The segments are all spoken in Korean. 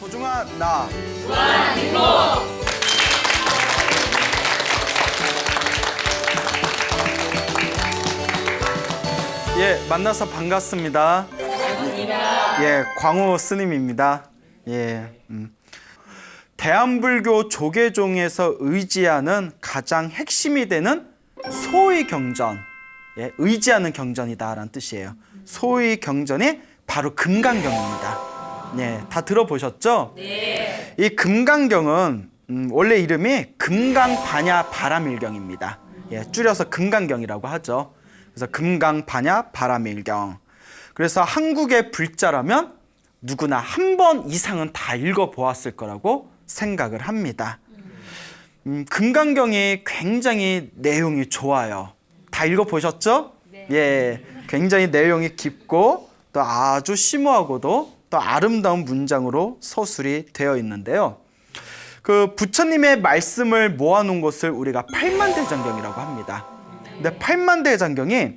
소중한 나 무한행복. 예, 만나서 반갑습니다. 반갑습니다. 예, 광호 스님입니다. 예, 대한불교 조계종에서 의지하는 가장 핵심이 되는 소의 경전, 예, 의지하는 경전이다라는 뜻이에요. 소의 경전이 바로 금강경입니다. 예, 다 들어보셨죠? 네. 이 금강경은 원래 이름이 금강반야 바라밀경입니다. 예, 줄여서 금강경이라고 하죠. 그래서 금강반야 바라밀경. 그래서 한국의 불자라면 누구나 한 번 이상은 다 읽어보았을 거라고 생각을 합니다. 금강경이 굉장히 내용이 좋아요. 다 읽어보셨죠? 네. 예, 굉장히 내용이 깊고 또 아주 심오하고도 또 아름다운 문장으로 서술이 되어 있는데요. 그 부처님의 말씀을 모아놓은 것을 우리가 팔만대장경이라고 합니다. 근데 팔만대장경이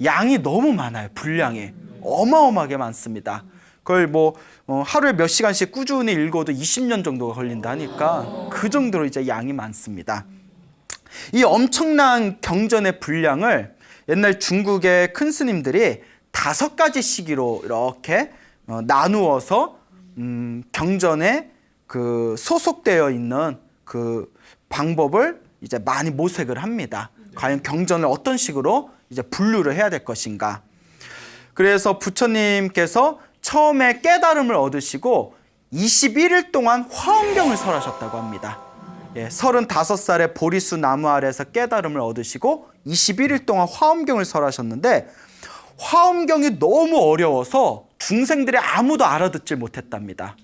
양이 너무 많아요. 분량이 어마어마하게 많습니다. 그걸 하루에 몇 시간씩 꾸준히 읽어도 20년 정도가 걸린다 하니까 그 정도로 이제 양이 많습니다. 이 엄청난 경전의 분량을 옛날 중국의 큰 스님들이 5가지 시기로 이렇게 나누어서 경전에 그 소속되어 있는 그 방법을 이제 많이 모색을 합니다. 과연 경전을 어떤 식으로 이제 분류를 해야 될 것인가. 그래서 부처님께서 처음에 깨달음을 얻으시고 21일 동안 화엄경을 설하셨다고 합니다. 예, 35살에 보리수 나무 아래에서 깨달음을 얻으시고 21일 동안 화엄경을 설하셨는데 화엄경이 너무 어려워서 중생들이 아무도 알아듣질 못했답니다.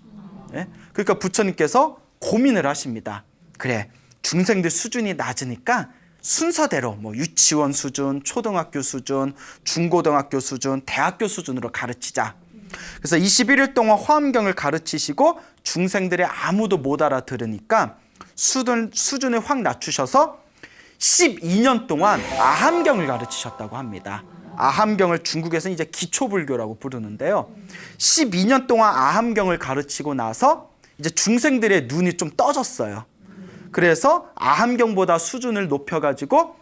예? 그러니까 부처님께서 고민을 하십니다. 그래, 중생들 수준이 낮으니까 순서대로 유치원 수준, 초등학교 수준, 중고등학교 수준, 대학교 수준으로 가르치자. 그래서 21일 동안 화엄경을 가르치시고 중생들이 아무도 못 알아들으니까 수준을 확 낮추셔서 12년 동안 아함경을 가르치셨다고 합니다. 아함경을 중국에서는 이제 기초불교라고 부르는데요. 12년 동안 아함경을 가르치고 나서 이제 중생들의 눈이 좀 떠졌어요. 그래서 아함경보다 수준을 높여가지고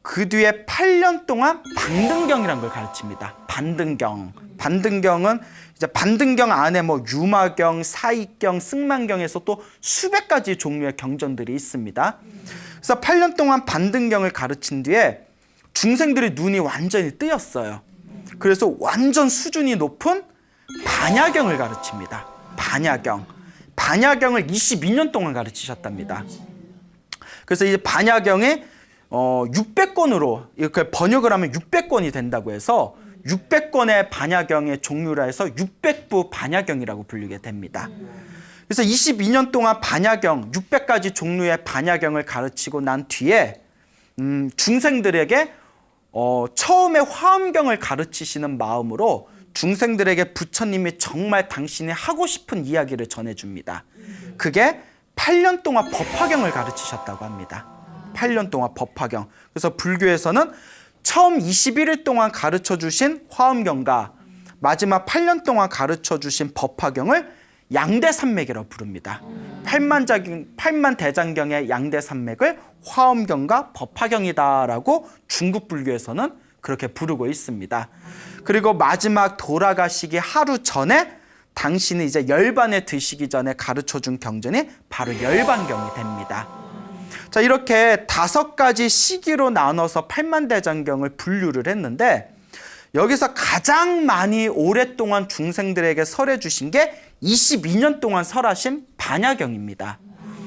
그 뒤에 8년 동안 반등경이라는 걸 가르칩니다. 반등경. 반등경은 이제 반등경 안에 유마경, 사익경, 승만경에서 또 수백 가지 종류의 경전들이 있습니다. 그래서 8년 동안 반등경을 가르친 뒤에 중생들의 눈이 완전히 뜨였어요. 그래서 완전 수준이 높은 반야경을 가르칩니다. 반야경. 반야경을 22년 동안 가르치셨답니다. 그래서 이제 반야경이 600권으로 이렇게 번역을 하면 600권이 된다고 해서 600권의 반야경의 종류라 해서 600부 반야경이라고 불리게 됩니다. 그래서 22년 동안 반야경, 600가지 종류의 반야경을 가르치고 난 뒤에 중생들에게 처음에 화엄경을 가르치시는 마음으로 중생들에게 부처님이 정말 당신이 하고 싶은 이야기를 전해줍니다. 그게 8년 동안 법화경을 가르치셨다고 합니다. 8년 동안 법화경. 그래서 불교에서는 처음 21일 동안 가르쳐주신 화엄경과 마지막 8년 동안 가르쳐주신 법화경을 양대산맥이라고 부릅니다. 8만 대장경의 양대산맥을 화엄경과 법화경이다라고 중국 불교에서는 그렇게 부르고 있습니다. 그리고 마지막 돌아가시기 하루 전에 당신이 이제 열반에 드시기 전에 가르쳐준 경전이 바로 열반경이 됩니다. 자, 이렇게 5가지 시기로 나눠서 8만 대장경을 분류를 했는데 여기서 가장 많이 오랫동안 중생들에게 설해 주신 게 22년 동안 설하신 반야경입니다.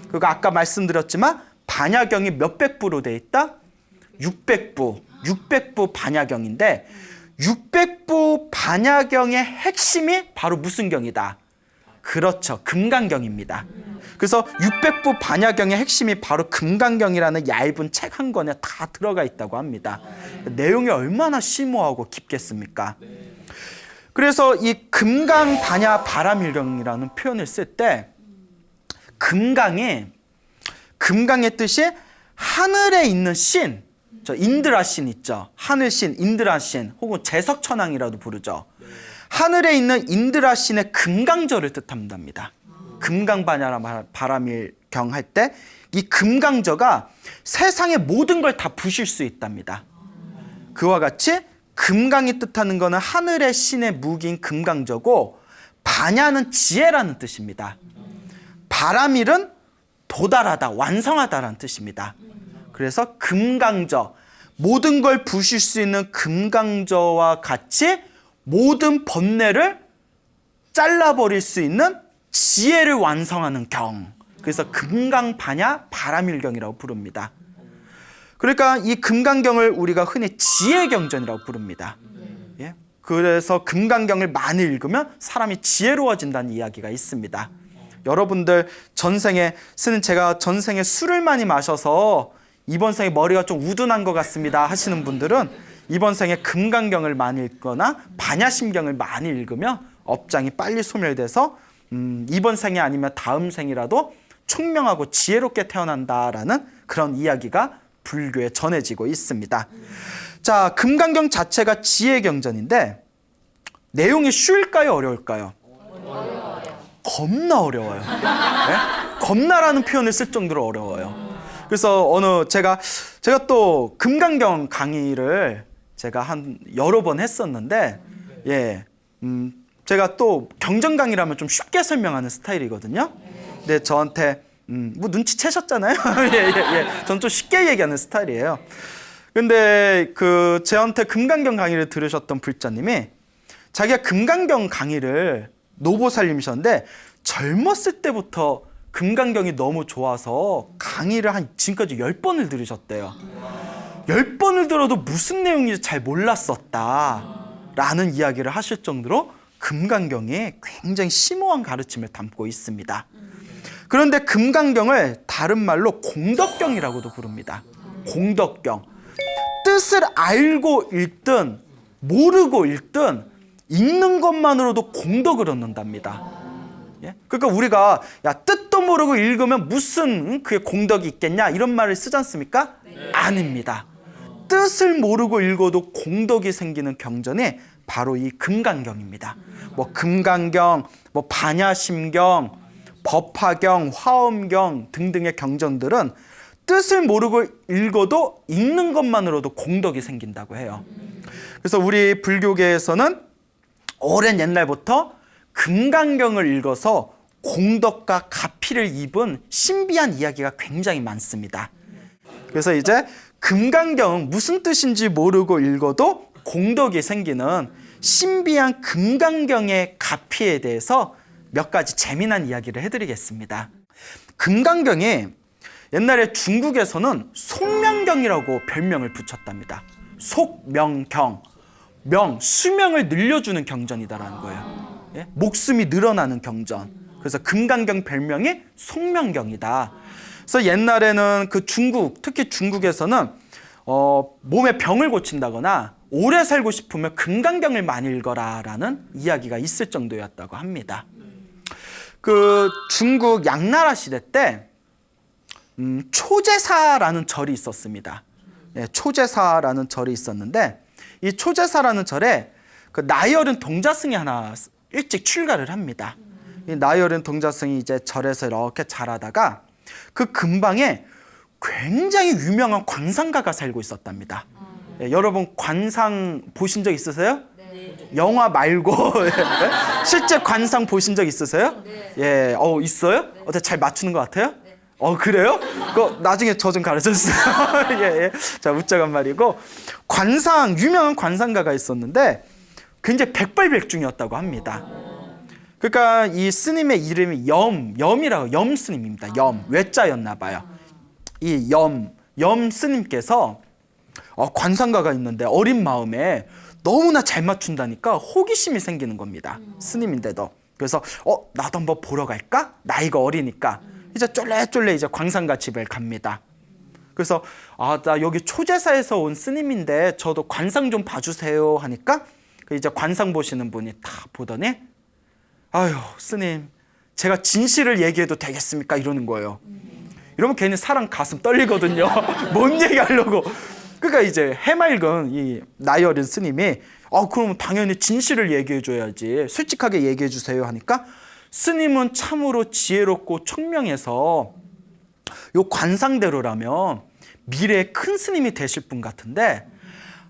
그리고 아까 말씀드렸지만 반야경이 몇백 부로 돼 있다? 600부 반야경인데 600부 반야경의 핵심이 바로 무슨 경이다? 그렇죠. 금강경입니다. 그래서 600부 반야경의 핵심이 바로 금강경이라는 얇은 책 한 권에 다 들어가 있다고 합니다. 내용이 얼마나 심오하고 깊겠습니까? 그래서 이 금강 반야 바라밀경이라는 표현을 쓸 때 금강의 뜻이 하늘에 있는 신, 저 인드라신 있죠. 하늘신, 인드라신 혹은 제석천왕이라도 부르죠. 하늘에 있는 인드라신의 금강절을 뜻합니다. 금강반야라 바람일경 할 때 이 금강저가 세상의 모든 걸 다 부실 수 있답니다. 그와 같이 금강이 뜻하는 것은 하늘의 신의 무기인 금강저고 반야는 지혜라는 뜻입니다. 바람일은 도달하다, 완성하다라는 뜻입니다. 그래서 금강저, 모든 걸 부실 수 있는 금강저와 같이 모든 번뇌를 잘라버릴 수 있는 지혜를 완성하는 경. 그래서 금강반야 바람일경이라고 부릅니다. 그러니까 이 금강경을 우리가 흔히 지혜경전이라고 부릅니다. 예? 그래서 금강경을 많이 읽으면 사람이 지혜로워진다는 이야기가 있습니다. 여러분들 제가 전생에 술을 많이 마셔서 이번 생에 머리가 좀 우둔한 것 같습니다 하시는 분들은 이번 생에 금강경을 많이 읽거나 반야심경을 많이 읽으면 업장이 빨리 소멸돼서 이번 생이 아니면 다음 생이라도 총명하고 지혜롭게 태어난다라는 그런 이야기가 불교에 전해지고 있습니다. 자, 금강경 자체가 지혜경전인데 내용이 쉬울까요, 어려울까요? 겁나 어려워요. 네? 겁나라는 표현을 쓸 정도로 어려워요. 그래서 제가 또 금강경 강의를 제가 한 여러 번 했었는데, 제가 또 경전 강의라면 좀 쉽게 설명하는 스타일이거든요. 근데 저한테 뭐 눈치채셨잖아요. 저는 좀 쉽게 얘기하는 스타일이에요. 근데 저한테 금강경 강의를 들으셨던 불자님이 자기가 금강경 강의를 노보살님이셨는데 젊었을 때부터 금강경이 너무 좋아서 강의를 지금까지 10번을 들으셨대요. 10번을 들어도 무슨 내용인지 잘 몰랐었다라는 이야기를 하실 정도로 금강경이 굉장히 심오한 가르침을 담고 있습니다. 그런데 금강경을 다른 말로 공덕경이라고도 부릅니다. 공덕경. 뜻을 알고 읽든 모르고 읽든 읽는 것만으로도 공덕을 얻는답니다. 그러니까 우리가 뜻도 모르고 읽으면 무슨 그게 공덕이 있겠냐 이런 말을 쓰지 않습니까? 아닙니다. 뜻을 모르고 읽어도 공덕이 생기는 경전이 바로 이 금강경입니다. 뭐 금강경, 뭐 반야심경, 법화경, 화엄경 등등의 경전들은 뜻을 모르고 읽어도 읽는 것만으로도 공덕이 생긴다고 해요. 그래서 우리 불교계에서는 오랜 옛날부터 금강경을 읽어서 공덕과 가피를 입은 신비한 이야기가 굉장히 많습니다. 그래서 이제 금강경은 무슨 뜻인지 모르고 읽어도 공덕이 생기는 신비한 금강경의 가피에 대해서 몇 가지 재미난 이야기를 해드리겠습니다. 금강경이 옛날에 중국에서는 속명경이라고 별명을 붙였답니다. 속명경, 수명을 늘려주는 경전이다라는 거예요. 목숨이 늘어나는 경전. 그래서 금강경 별명이 속명경이다. 그래서 옛날에는 특히 중국에서는 몸에 병을 고친다거나 오래 살고 싶으면 금강경을 많이 읽어라라는 이야기가 있을 정도였다고 합니다. 중국 양나라 시대 때 초제사라는 절이 있었습니다. 초제사라는 절이 있었는데 이 초제사라는 절에 나이 어린 동자승이 하나 일찍 출가를 합니다. 이 나이 어린 동자승이 이제 절에서 이렇게 자라다가 그 근방에 굉장히 유명한 관상가가 살고 있었답니다. 여러분 관상 보신 적 있으세요? 네. 영화 말고 실제 관상 보신 적 있으세요? 네. 있어요? 네. 어때 잘 맞추는 것 같아요? 네. 그래요? 나중에 저 좀 가르쳐 주세요. 자, 웃자간 말이고 유명한 관상가가 있었는데 굉장히 백발백중이었다고 합니다. 그러니까 이 스님의 이름이 염 스님입니다. 외자였나 봐요. 이 염 스님께서 관상가가 있는데 어린 마음에 너무나 잘 맞춘다니까 호기심이 생기는 겁니다. 스님인데도. 그래서 나도 한번 보러 갈까? 나이가 어리니까. 이제 쫄래쫄래 이제 관상가 집에 갑니다. 그래서 나 여기 초제사에서 온 스님인데 저도 관상 좀 봐주세요 하니까 이제 관상 보시는 분이 다 보더니 아유 스님 제가 진실을 얘기해도 되겠습니까? 이러는 거예요. 이러면 괜히 사람 가슴 떨리거든요. 뭔 얘기하려고. 그러니까 이제 해맑은 이 나이 어린 스님이 그럼 당연히 진실을 얘기해 줘야지 솔직하게 얘기해 주세요 하니까 스님은 참으로 지혜롭고 총명해서 요 관상대로라면 미래에 큰 스님이 되실 분 같은데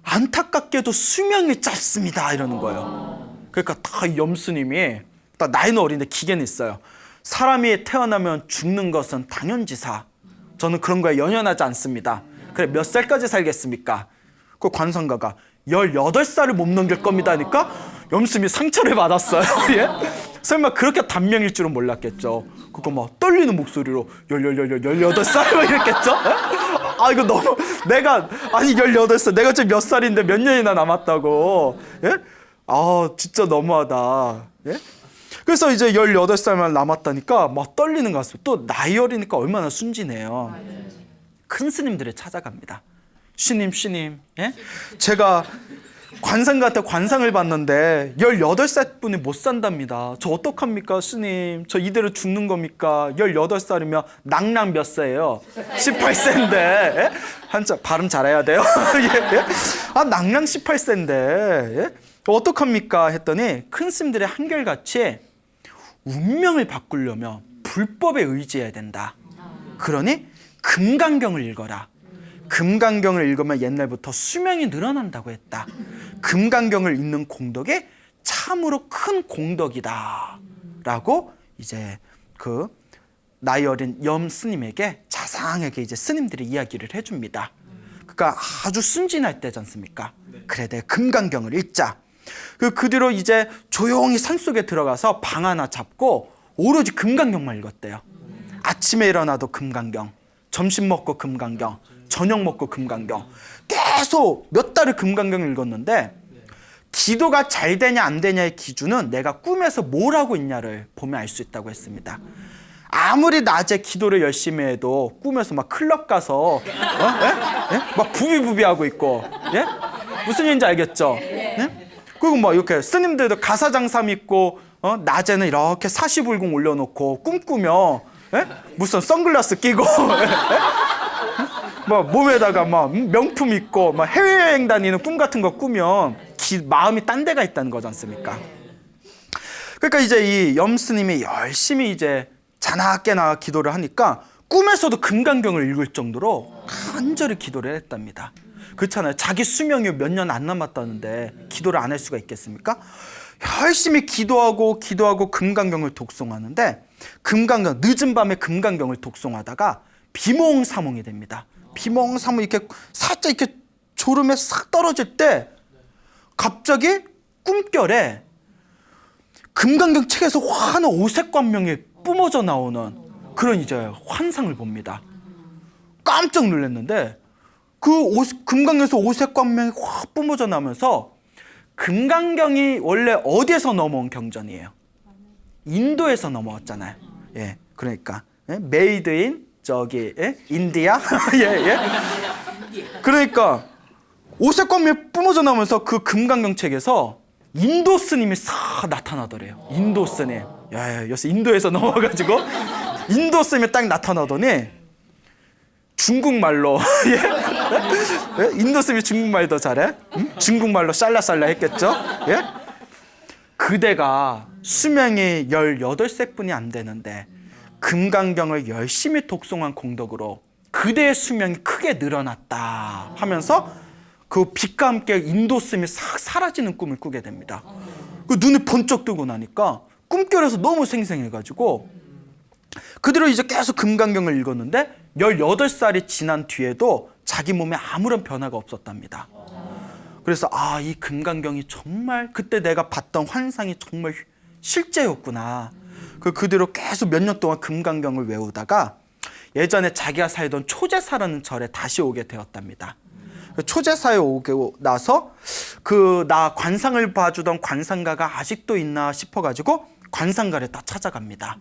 안타깝게도 수명이 짧습니다 이러는 거예요. 그러니까 다 염스님이 딱 나이는 어린데 기계는 있어요. 사람이 태어나면 죽는 것은 당연지사. 저는 그런 거에 연연하지 않습니다. 그래 몇 살까지 살겠습니까? 그 관상가가 18살을 못 넘길 겁니다 하니까 염스님이 상처를 받았어요. 예? 설마 그렇게 단명일 줄은 몰랐겠죠. 그거 막 떨리는 목소리로 18살 이랬겠죠? 예? 아 이거 너무 아니 18살 내가 지금 몇 살인데 몇 년이나 남았다고. 예? 아 진짜 너무하다. 예? 그래서 이제 18살만 남았다니까 막 떨리는 가슴. 또 나이 어리니까 얼마나 순진해요. 큰 스님들을 찾아갑니다. 스님, 예? 제가 관상가한테 관상을 봤는데 18살 분이 못 산답니다. 저 어떡합니까 스님? 저 이대로 죽는 겁니까? 18살이면 낭랑 몇 세예요? 18세인데 예? 한자 발음 잘해야 돼요. 예? 예? 아 낭랑 18세인데 예? 어떡합니까? 했더니 큰 스님들이 한결같이 운명을 바꾸려면 불법에 의지해야 된다. 그러니 금강경을 읽어라. 금강경을 읽으면 옛날부터 수명이 늘어난다고 했다. 금강경을 읽는 공덕이 참으로 큰 공덕이다 라고 이제 그 나이 어린 염 스님에게 자상하게 이제 스님들이 이야기를 해줍니다. 그러니까 아주 순진할 때지 않습니까? 그래 내가 금강경을 읽자. 그 뒤로 이제 조용히 산속에 들어가서 방 하나 잡고 오로지 금강경만 읽었대요. 아침에 일어나도 금강경, 점심 먹고 금강경, 저녁 먹고 금강경. 계속 몇 달을 금강경을 읽었는데 기도가 잘 되냐 안 되냐의 기준은 내가 꿈에서 뭘 하고 있냐를 보면 알 수 있다고 했습니다. 아무리 낮에 기도를 열심히 해도 꿈에서 막 클럽 가서 예? 예? 막 부비부비하고 있고 예? 무슨 얘기인지 알겠죠? 예? 그리고 뭐 이렇게 스님들도 가사장사 믿고 낮에는 이렇게 사시불공 올려놓고 꿈꾸며 예? 무슨 선글라스 끼고 뭐 몸에다가 막 명품 입고 막 해외여행 다니는 꿈 같은 거 꾸면 마음이 딴 데가 있다는 거지 않습니까? 그러니까 이제 이 염스님이 열심히 이제 자나깨나 기도를 하니까 꿈에서도 금강경을 읽을 정도로 간절히 기도를 했답니다. 그렇잖아요. 자기 수명이 몇 년 안 남았다는데 기도를 안 할 수가 있겠습니까? 열심히 기도하고 금강경을 독송하는데 금강경 늦은 밤에 금강경을 독송하다가 비몽사몽이 됩니다. 비몽사몽 이렇게 살짝 이렇게 졸음에 싹 떨어질 때 갑자기 꿈결에 금강경 책에서 환한 오색관명이 뿜어져 나오는 그런 이제 환상을 봅니다. 깜짝 놀랐는데 금강경에서 오색관명이 확 뿜어져 나면서 금강경이 원래 어디에서 넘어온 경전이에요? 인도에서 넘어왔잖아요. 예, 그러니까 메이드 인 저기 인디아 예. 그러니까 오색관명이 뿜어져 나오면서 그 금강경 책에서 인도 스님이 싹 나타나더래요. 인도 스님. 야, 여기서 인도에서 넘어와가지고 인도 스님이 딱 나타나더니 중국말로 예? 인도 스님이 중국말 더 잘해? 응? 중국말로 쌀라쌀라 했겠죠? 예? 그대가 수명이 18세뿐이 안 되는데 금강경을 열심히 독송한 공덕으로 그대의 수명이 크게 늘어났다 하면서 그 빛과 함께 인도 스님이 싹 사라지는 꿈을 꾸게 됩니다. 그 눈이 번쩍 뜨고 나니까 꿈결에서 너무 생생해가지고 그대로 이제 계속 금강경을 읽었는데 18살이 지난 뒤에도 자기 몸에 아무런 변화가 없었답니다. 그래서 이 금강경이 정말 그때 내가 봤던 환상이 정말 실제였구나. 그대로 계속 몇 년 동안 금강경을 외우다가 예전에 자기가 살던 초제사라는 절에 다시 오게 되었답니다. 초제사에 오고 나서 나 관상을 봐주던 관상가가 아직도 있나 싶어가지고 관상가를 딱 찾아갑니다.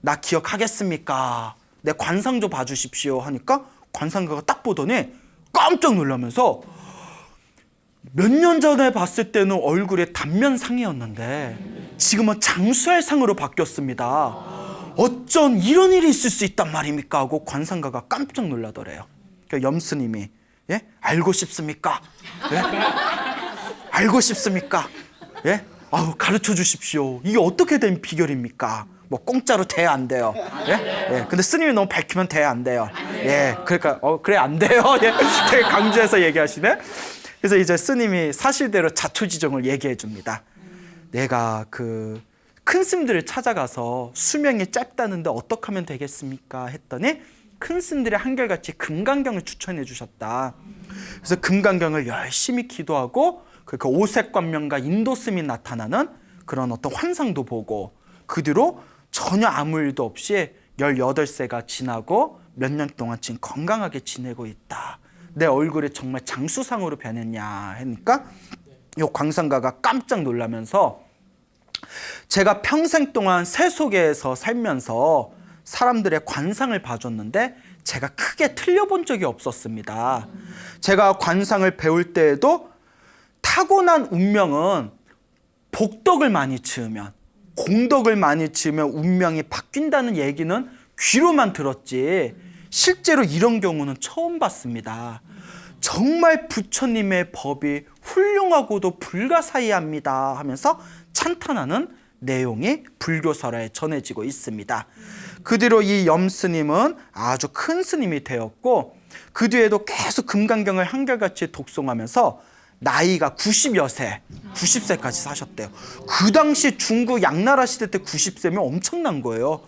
나 기억하겠습니까? 내 관상 좀 봐주십시오 하니까 관상가가 딱 보더니 깜짝 놀라면서 몇 년 전에 봤을 때는 얼굴에 단면상이었는데 지금은 장수할상으로 바뀌었습니다. 어쩐 이런 일이 있을 수 있단 말입니까? 하고 관상가가 깜짝 놀라더래요. 그러니까 염스님이 알고 싶습니까? 예? 알고 싶습니까? 예? 아우, 가르쳐 주십시오. 이게 어떻게 된 비결입니까? 뭐 공짜로 돼야 안 돼요. 예? 예. 근데 스님이 너무 밝히면 돼야 안 돼요. 예. 그러니까 그래 안 돼요. 예. 되게 강조해서 얘기하시네. 그래서 이제 스님이 사실대로 자초지종을 얘기해 줍니다. 내가 그 큰 스님들을 찾아가서 수명이 짧다는데 어떻게 하면 되겠습니까? 했더니 큰 스님들이 한결같이 금강경을 추천해 주셨다. 그래서 금강경을 열심히 기도하고 그 오색관명과 인도스님이 나타나는 그런 어떤 환상도 보고 그 뒤로 전혀 아무 일도 없이 18세가 지나고 몇 년 동안 지금 건강하게 지내고 있다. 내 얼굴이 정말 장수상으로 변했냐 하니까 이 광산가가 깜짝 놀라면서 제가 평생 동안 세속에서 살면서 사람들의 관상을 봐줬는데 제가 크게 틀려본 적이 없었습니다. 제가 관상을 배울 때에도 타고난 운명은 복덕을 많이 지으면, 공덕을 많이 지으면 운명이 바뀐다는 얘기는 귀로만 들었지 실제로 이런 경우는 처음 봤습니다. 정말 부처님의 법이 훌륭하고도 불가사의합니다 하면서 찬탄하는 내용이 불교설화에 전해지고 있습니다. 그 뒤로 이 염스님은 아주 큰 스님이 되었고 그 뒤에도 계속 금강경을 한결같이 독송하면서 나이가 90여 세, 90세까지 사셨대요. 그 당시 중국 양나라 시대 때 90세면 엄청난 거예요.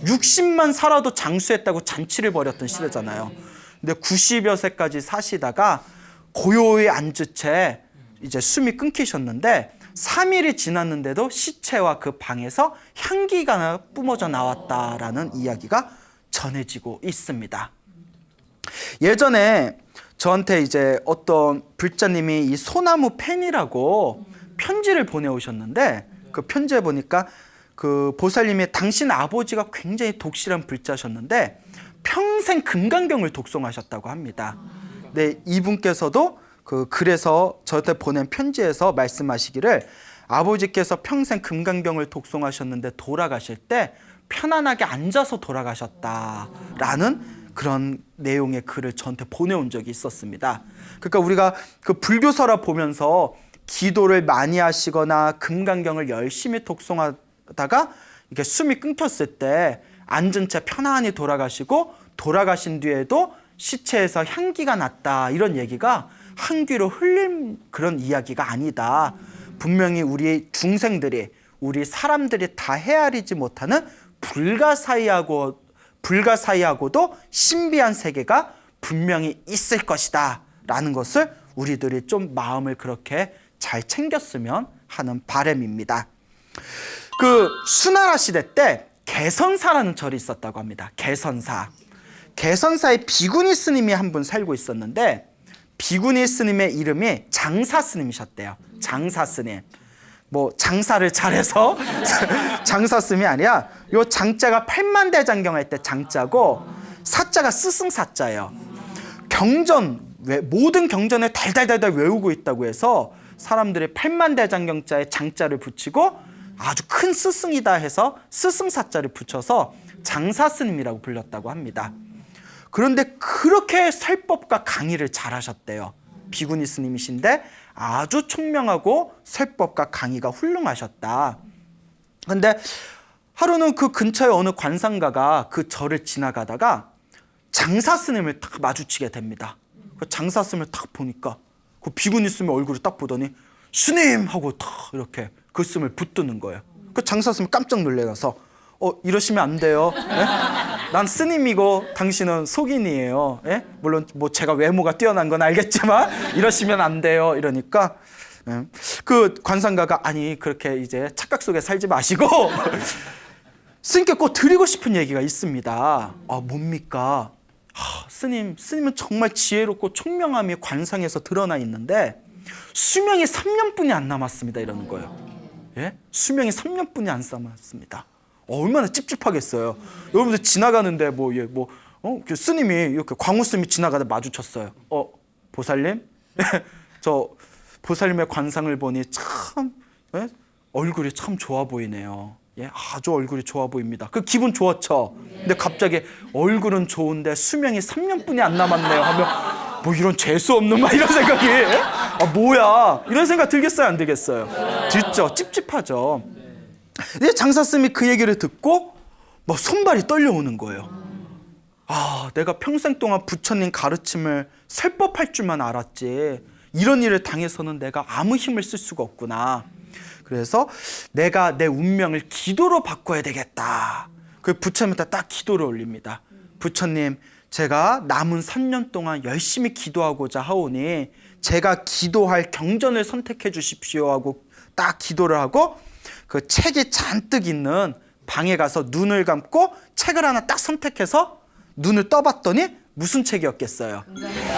60만 살아도 장수했다고 잔치를 벌였던 시대잖아요. 근데 90여 세까지 사시다가 고요히 앉은 채 이제 숨이 끊기셨는데 3일이 지났는데도 시체와 그 방에서 향기가 뿜어져 나왔다라는 이야기가 전해지고 있습니다. 예전에 저한테 이제 어떤 불자님이 이 소나무 펜이라고 편지를 보내오셨는데 그 편지에 보니까 그 보살님이 당신 아버지가 굉장히 독실한 불자셨는데 평생 금강경을 독송하셨다고 합니다. 네, 이분께서도 그래서 저한테 보낸 편지에서 말씀하시기를 아버지께서 평생 금강경을 독송하셨는데 돌아가실 때 편안하게 앉아서 돌아가셨다라는 그런 내용의 글을 저한테 보내온 적이 있었습니다. 그러니까 우리가 그 불교설화 보면서 기도를 많이 하시거나 금강경을 열심히 독송하다가 이게 숨이 끊겼을 때 앉은 채 편안히 돌아가시고 돌아가신 뒤에도 시체에서 향기가 났다 이런 얘기가 한 귀로 흘린 그런 이야기가 아니다. 분명히 우리 중생들이 우리 사람들이 다 헤아리지 못하는 불가사의하고도 신비한 세계가 분명히 있을 것이다 라는 것을 우리들이 좀 마음을 그렇게 잘 챙겼으면 하는 바람입니다. 그 수나라 시대 때 개선사라는 절이 있었다고 합니다. 개선사에 비구니 스님이 한 분 살고 있었는데 비구니 스님의 이름이 장사 스님이셨대요. 장사 스님. 뭐 장사를 잘해서 장사 스님이 아니라 요 장자가 팔만대장경 할 때 장자고 사자가 스승사자예요. 모든 경전에 달달달달 외우고 있다고 해서 사람들이 팔만대장경자에 장자를 붙이고 아주 큰 스승이다 해서 스승사자를 붙여서 장사 스님이라고 불렸다고 합니다. 그런데 그렇게 설법과 강의를 잘하셨대요. 비구니 스님이신데 아주 총명하고 설법과 강의가 훌륭하셨다. 그런데 하루는 그 근처에 어느 관상가가 그 절을 지나가다가 장사 스님을 딱 마주치게 됩니다. 그 장사 스님을 딱 보니까 그 비구니 스님 얼굴을 딱 보더니 스님 하고 딱 이렇게 그 스님을 붙드는 거예요. 그 장사 스님 깜짝 놀래서 이러시면 안 돼요. 예? 난 스님이고 당신은 속인이에요. 예? 물론 뭐 제가 외모가 뛰어난 건 알겠지만 이러시면 안 돼요. 이러니까 그 관상가가 아니 그렇게 이제 착각 속에 살지 마시고 스님께 꼭 드리고 싶은 얘기가 있습니다. 뭡니까? 스님은 정말 지혜롭고 총명함이 관상에서 드러나 있는데 수명이 3년뿐이 안 남았습니다. 이러는 거예요. 예? 수명이 3년뿐이 안 남았습니다. 얼마나 찝찝하겠어요. 여러분들 지나가는데 스님이 이렇게 광우 스님이 지나가다 마주쳤어요. 보살님? 저 보살님의 관상을 보니 참 얼굴이 참 좋아 보이네요. 예, 아주 얼굴이 좋아 보입니다. 그 기분 좋았죠. 근데 갑자기 얼굴은 좋은데 수명이 3년뿐이 안 남았네요 하면 뭐 이런 재수 없는 막 이런 생각이 뭐야 이런 생각 들겠어요 안 들겠어요? 듣죠. 찝찝하죠. 근데 장사 스님이 그 얘기를 듣고 막 손발이 떨려오는 거예요. 내가 평생 동안 부처님 가르침을 설법할 줄만 알았지 이런 일을 당해서는 내가 아무 힘을 쓸 수가 없구나. 그래서 내가 내 운명을 기도로 바꿔야 되겠다. 그 부처님한테 딱 기도를 올립니다. 부처님, 제가 남은 3년 동안 열심히 기도하고자 하오니 제가 기도할 경전을 선택해 주십시오 하고 딱 기도를 하고 그 책이 잔뜩 있는 방에 가서 눈을 감고 책을 하나 딱 선택해서 눈을 떠봤더니 무슨 책이었겠어요?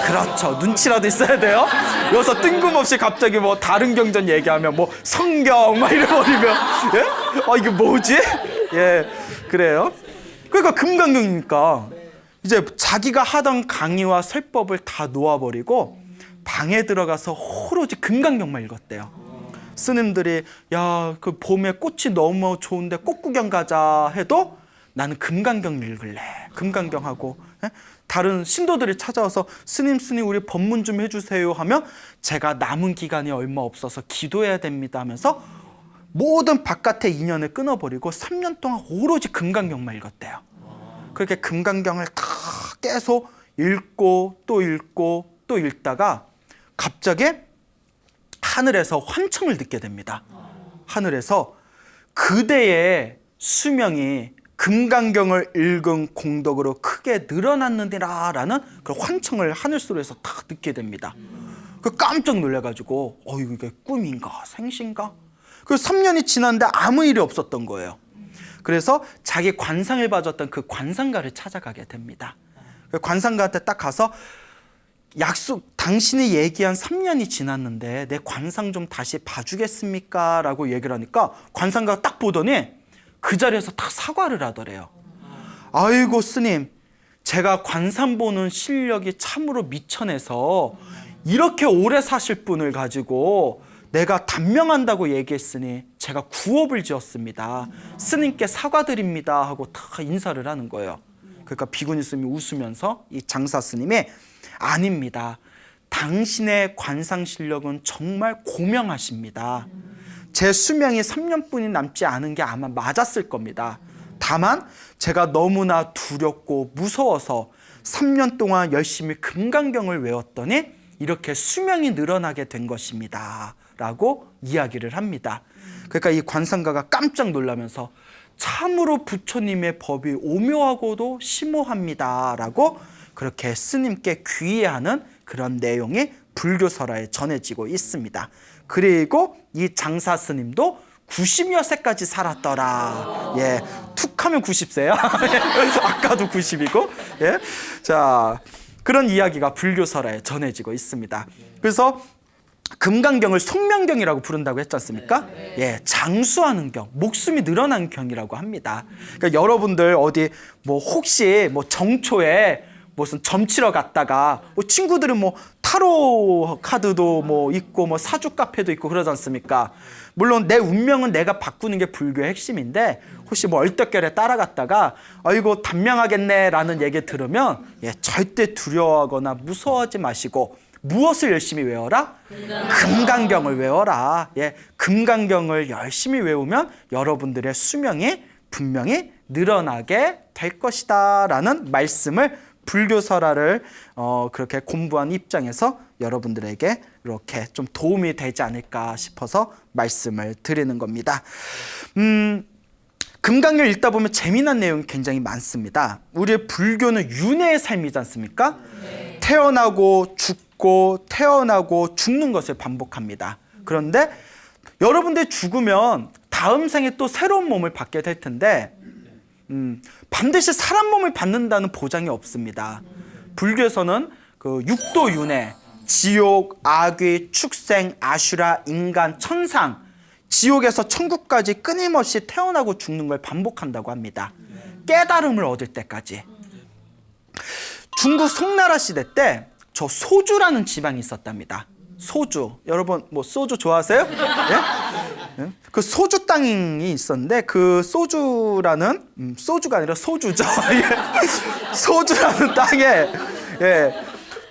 그렇죠. 눈치라도 있어야 돼요. 여기서 뜬금없이 갑자기 뭐 다른 경전 얘기하면 뭐 성경 막 이래버리면 예? 이게 뭐지? 예, 그래요. 그러니까 금강경이니까 이제 자기가 하던 강의와 설법을 다 놓아버리고 방에 들어가서 오로지 금강경만 읽었대요. 스님들이 야, 그 봄에 꽃이 너무 좋은데 꽃 구경 가자 해도 나는 금강경 읽을래. 금강경하고 다른 신도들이 찾아와서 스님 우리 법문 좀 해주세요 하면 제가 남은 기간이 얼마 없어서 기도해야 됩니다 하면서 모든 바깥의 인연을 끊어버리고 3년 동안 오로지 금강경만 읽었대요. 그렇게 금강경을 다 계속 읽고 또 읽고 또 읽다가 갑자기 하늘에서 환청을 듣게 됩니다. 하늘에서 그대의 수명이 금강경을 읽은 공덕으로 크게 늘어났느니라 라는 그 환청을 하늘소리에서 딱 듣게 됩니다. 그 깜짝 놀라가지고 이게 꿈인가 생신가? 그 3년이 지났는데 아무 일이 없었던 거예요. 그래서 자기 관상을 봐줬던 그 관상가를 찾아가게 됩니다. 그 관상가한테 딱 가서 당신이 얘기한 3년이 지났는데 내 관상 좀 다시 봐주겠습니까? 라고 얘기를 하니까 관상가가 딱 보더니 그 자리에서 딱 사과를 하더래요. 아이고 스님, 제가 관상 보는 실력이 참으로 미천해서 이렇게 오래 사실 분을 가지고 내가 단명한다고 얘기했으니 제가 구업을 지었습니다. 스님께 사과드립니다 하고 다 인사를 하는 거예요. 그러니까 비구니 스님이 웃으면서 이 장사 스님이 아닙니다. 당신의 관상 실력은 정말 고명하십니다. 제 수명이 3년뿐이 남지 않은 게 아마 맞았을 겁니다. 다만 제가 너무나 두렵고 무서워서 3년 동안 열심히 금강경을 외웠더니 이렇게 수명이 늘어나게 된 것입니다 라고 이야기를 합니다. 그러니까 이 관상가가 깜짝 놀라면서 참으로 부처님의 법이 오묘하고도 심오합니다 라고 그렇게 스님께 귀의하는 그런 내용이 불교설화에 전해지고 있습니다. 그리고 이 장사 스님도 90여 세까지 살았더라. 예, 툭하면 90세야. 아까도 90이고. 예, 자 그런 이야기가 불교설화에 전해지고 있습니다. 그래서 금강경을 속명경이라고 부른다고 했지 않습니까? 예, 장수하는 경, 목숨이 늘어난 경이라고 합니다. 그러니까 여러분들 어디 뭐 혹시 뭐 정초에 무슨 점치러 갔다가 뭐 친구들은 뭐 타로 카드도 뭐 있고 뭐 사주 카페도 있고 그러지 않습니까? 물론 내 운명은 내가 바꾸는 게 불교의 핵심인데 혹시 뭐 얼떨결에 따라갔다가 이거 단명하겠네 라는 얘기 들으면 절대 두려워하거나 무서워하지 마시고 무엇을 열심히 외워라? 금강경을 외워라. 금강경을 열심히 외우면 여러분들의 수명이 분명히 늘어나게 될 것이다 라는 말씀을 불교설화를 그렇게 공부한 입장에서 여러분들에게 이렇게 좀 도움이 되지 않을까 싶어서 말씀을 드리는 겁니다. 금강경 읽다 보면 재미난 내용이 굉장히 많습니다. 우리의 불교는 윤회의 삶이지 않습니까? 네. 태어나고 죽고 태어나고 죽는 것을 반복합니다. 그런데 여러분들 죽으면 다음 생에 또 새로운 몸을 받게 될 텐데 반드시 사람 몸을 받는다는 보장이 없습니다. 불교에서는 그 육도 윤회, 지옥, 악귀, 축생, 아슈라, 인간, 천상, 지옥에서 천국까지 끊임없이 태어나고 죽는 걸 반복한다고 합니다. 깨달음을 얻을 때까지. 중국 송나라 시대 때 저 소주라는 지방이 있었답니다. 소주. 여러분 뭐 소주 좋아하세요? 예? 그 소주 땅이 있었는데 그 소주라는 소주가 아니라 소주죠. 소주라는 땅에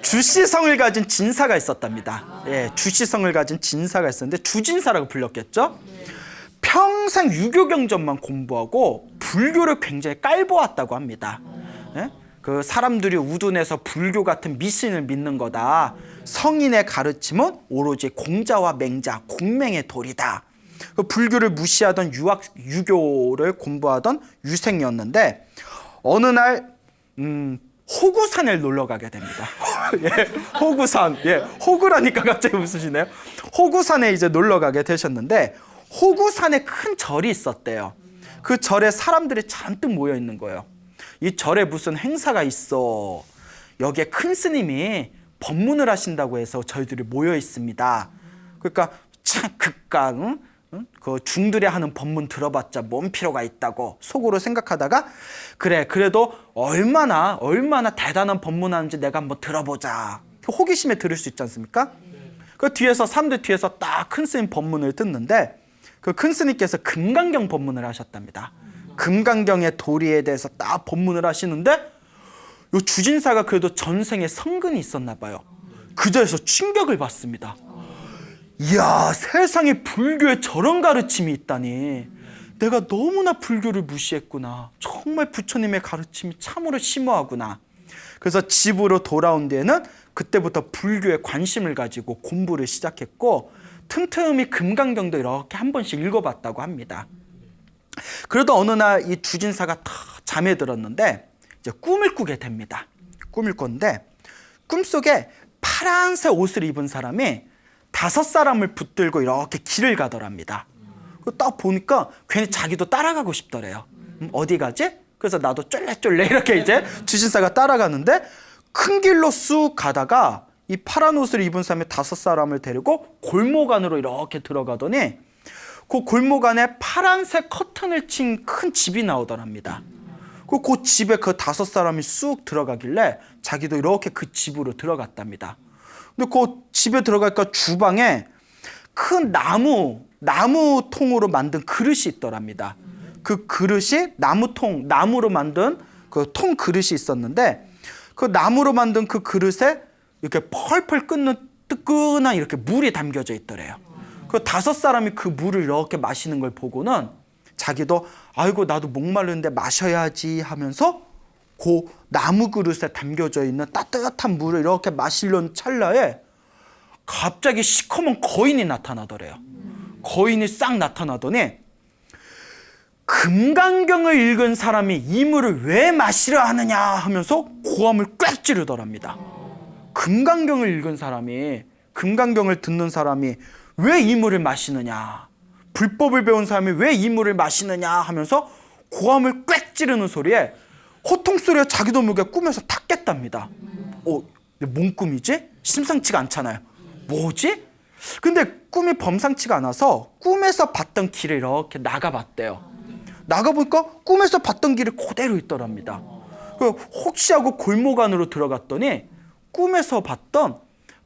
주씨성을 가진 진사가 있었답니다. 예, 주씨성을 가진 진사가 있었는데 주진사라고 불렸겠죠. 평생 유교 경전만 공부하고 불교를 굉장히 깔보았다고 합니다. 예? 그 사람들이 우둔해서 불교 같은 미신을 믿는 거다. 성인의 가르침은 오로지 공자와 맹자, 공맹의 도리다. 그 불교를 무시하던 유교를 공부하던 유생이었는데 어느 날 호구산에 놀러 가게 됩니다. 예, 호구산. 예, 호구라니까 갑자기 웃으시네요. 호구산에 이제 놀러 가게 되셨는데 호구산에 큰 절이 있었대요. 그 절에 사람들이 잔뜩 모여 있는 거예요. 이 절에 무슨 행사가 있어. 여기에 큰 스님이 법문을 하신다고 해서 저희들이 모여 있습니다. 그러니까 참 극강, 그 중들이 하는 법문 들어봤자 뭔 필요가 있다고 속으로 생각하다가 그래 그래도 얼마나 대단한 법문 하는지 내가 한번 들어보자. 호기심에 들을 수 있지 않습니까? 그 뒤에서 사람들 뒤에서 딱 큰 스님 법문을 듣는데 그 큰 스님께서 금강경 법문을 하셨답니다. 금강경의 도리에 대해서 딱 법문을 하시는데 요 주진사가 그래도 전생에 성근이 있었나 봐요. 그 자리에서 충격을 받습니다. 이야, 세상에 불교에 저런 가르침이 있다니. 내가 너무나 불교를 무시했구나. 정말 부처님의 가르침이 참으로 심오하구나. 그래서 집으로 돌아온 뒤에는 그때부터 불교에 관심을 가지고 공부를 시작했고 틈틈이 금강경도 이렇게 한 번씩 읽어봤다고 합니다. 그러다 어느 날 이 주진사가 다 잠에 들었는데 이제 꿈을 꾸게 됩니다. 꿈을 꿨는데 꿈속에 파란색 옷을 입은 사람이 5사람을 붙들고 이렇게 길을 가더랍니다. 딱 보니까 괜히 자기도 따라가고 싶더래요. 어디 가지? 그래서 나도 쫄래쫄래 이렇게 이제 주진사가 따라가는데 큰 길로 쑥 가다가 이 파란 옷을 입은 사람이 5사람을 데리고 골목 안으로 이렇게 들어가더니 그 골목 안에 파란색 커튼을 친 큰 집이 나오더랍니다. 그 집에 그 5사람이 쑥 들어가길래 자기도 이렇게 그 집으로 들어갔답니다. 근데 그 집에 들어가니까 주방에 큰 나무통으로 만든 그릇이 있더랍니다. 그 그릇이 나무로 만든 그 통 그릇이 있었는데 그 나무로 만든 그 그릇에 이렇게 펄펄 끓는 뜨끈한 이렇게 물이 담겨져 있더래요. 그 5사람이 그 물을 이렇게 마시는 걸 보고는 자기도 아이고 나도 목마른데 마셔야지 하면서 그 나무 그릇에 담겨져 있는 따뜻한 물을 이렇게 마시려는 찰나에 갑자기 시커먼 거인이 나타나더래요. 거인이 싹 나타나더니 금강경을 읽은 사람이 이 물을 왜 마시려 하느냐 하면서 고함을 꽥 지르더랍니다. 금강경을 읽은 사람이, 금강경을 듣는 사람이 왜 이 물을 마시느냐, 불법을 배운 사람이 왜 이 물을 마시느냐 하면서 고함을 꽥 지르는 소리에 호통소리에 자기도 모르게 꿈에서 탁 깼답니다. 뭔 꿈이지? 심상치가 않잖아요. 뭐지? 근데 꿈이 범상치가 않아서 꿈에서 봤던 길을 이렇게 나가봤대요. 나가보니까 꿈에서 봤던 길이 그대로 있더랍니다. 혹시 하고 골목 안으로 들어갔더니 꿈에서 봤던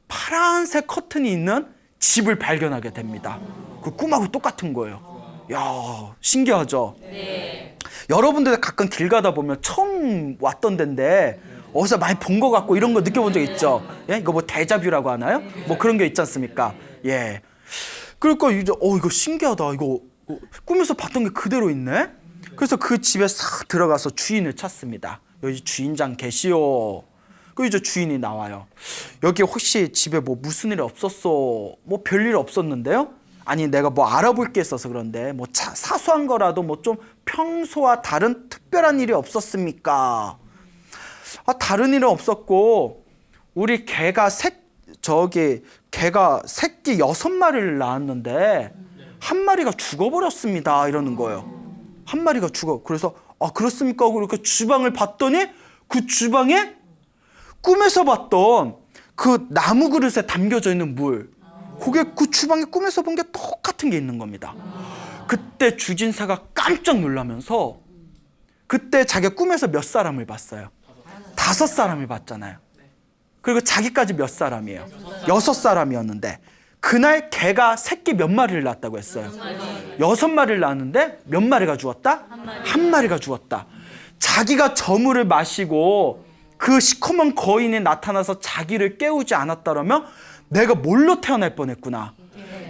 파란색 커튼이 있는 집을 발견하게 됩니다. 그 꿈하고 똑같은 거예요. 야, 신기하죠? 네. 여러분들 가끔 길 가다 보면 처음 왔던 데인데 어디서 많이 본 것 같고 이런 거 느껴본 적 있죠? 예? 이거 뭐 데자뷰라고 하나요? 뭐 그런 게 있지 않습니까? 예. 그러니까 이제 이거 신기하다. 이거 꿈에서 봤던 게 그대로 있네. 그래서 그 집에 싹 들어가서 주인을 찾습니다. 여기 주인장 계시오. 그 이제 주인이 나와요. 여기 혹시 집에 뭐 무슨 일 없었어? 뭐 별일 없었는데요? 아니 내가 뭐 알아볼 게 있어서 그런데 뭐 사소한 거라도 뭐 좀 평소와 다른 특별한 일이 없었습니까? 다른 일은 없었고 우리 개가 새끼 6마리를 낳았는데 한 마리가 죽어버렸습니다. 이러는 거예요. 한 마리가 그래서 그렇습니까? 그렇게 주방을 봤더니 그 주방에 꿈에서 봤던 그 나무 그릇에 담겨져 있는 물, 그게 그 주방에 꿈에서 본 게 똑같은 게 있는 겁니다. 그때 주진사가 깜짝 놀라면서 그때 자기가 꿈에서 몇 사람을 봤어요? 5사람을 봤잖아요. 그리고 자기까지 몇 사람이에요? 6사람이었는데 그날 개가 새끼 몇 마리를 낳았다고 했어요? 6마리를 낳았는데 몇 마리가 죽었다? 한 마리가 죽었다. 자기가 저물을 마시고 그 시커먼 거인이 나타나서 자기를 깨우지 않았다라면 내가 뭘로 태어날 뻔했구나.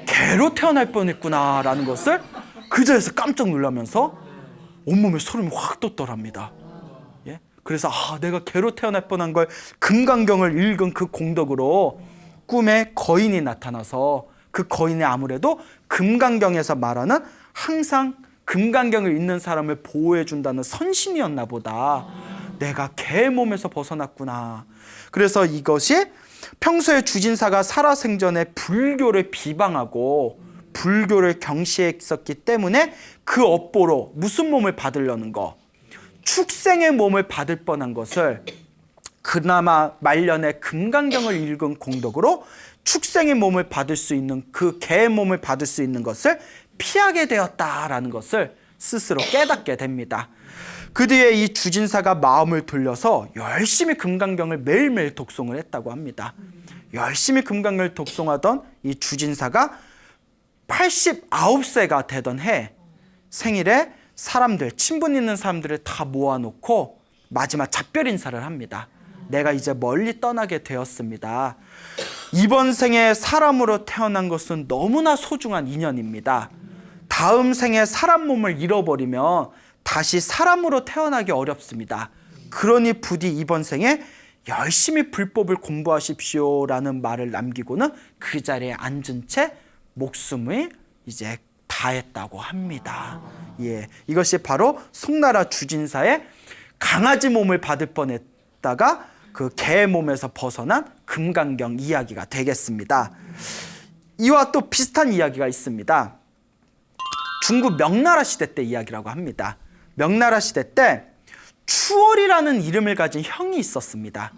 개로 태어날 뻔했구나 라는 것을 그 자리에서 깜짝 놀라면서 온몸에 소름이 확 돋더랍니다. 예? 그래서 내가 개로 태어날 뻔한 걸 금강경을 읽은 그 공덕으로 꿈에 거인이 나타나서 그 거인이 아무래도 금강경에서 말하는 항상 금강경을 읽는 사람을 보호해 준다는 선신이었나 보다. 내가 개의 몸에서 벗어났구나. 그래서 이것이 평소에 주진사가 살아생전에 불교를 비방하고 불교를 경시했었기 때문에 그 업보로 무슨 몸을 받으려는 거? 축생의 몸을 받을 뻔한 것을 그나마 말년에 금강경을 읽은 공덕으로 축생의 몸을 받을 수 있는 그 개의 몸을 받을 수 있는 것을 피하게 되었다라는 것을 스스로 깨닫게 됩니다. 그 뒤에 이 주진사가 마음을 돌려서 열심히 금강경을 매일매일 독송을 했다고 합니다. 열심히 금강경을 독송하던 이 주진사가 89세가 되던 해 생일에 사람들, 친분 있는 사람들을 다 모아놓고 마지막 작별 인사를 합니다. 내가 이제 멀리 떠나게 되었습니다. 이번 생에 사람으로 태어난 것은 너무나 소중한 인연입니다. 다음 생에 사람 몸을 잃어버리면 다시 사람으로 태어나기 어렵습니다. 그러니 부디 이번 생에 열심히 불법을 공부하십시오라는 말을 남기고는 그 자리에 앉은 채 목숨을 이제 다했다고 합니다. 예, 이것이 바로 송나라 주진사의 강아지 몸을 받을 뻔했다가 그 개 몸에서 벗어난 금강경 이야기가 되겠습니다. 이와 또 비슷한 이야기가 있습니다. 중국 명나라 시대 때 이야기라고 합니다. 명나라 시대 때 추월이라는 이름을 가진 형이 있었습니다.